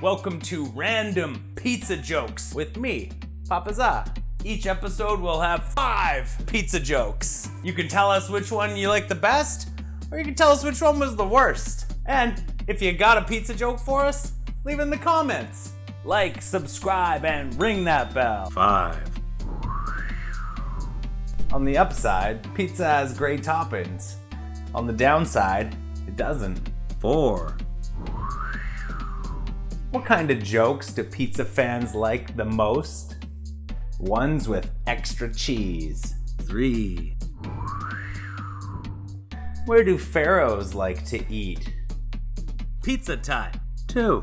Welcome to Random Pizza Jokes with me, Papa Za. Each episode will have 5 pizza jokes. You can tell us which one you like the best, or you can tell us which one was the worst. And if you got a pizza joke for us, leave it in the comments. Like, subscribe, and ring that bell. 5. On the upside, pizza has great toppings. On the downside, it doesn't. 4. What kind of jokes do pizza fans like the most? Ones with extra cheese. 3. Where do pharaohs like to eat? Pizza time. 2.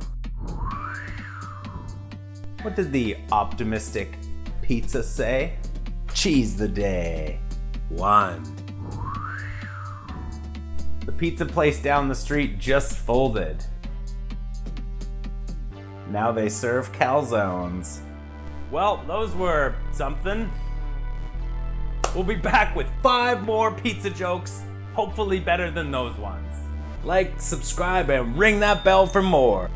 What did the optimistic pizza say? Cheese the day. 1. The pizza place down the street just folded. Now they serve calzones. Well, those were something. We'll be back with 5 more pizza jokes, hopefully better than those ones. Like, subscribe, and ring that bell for more.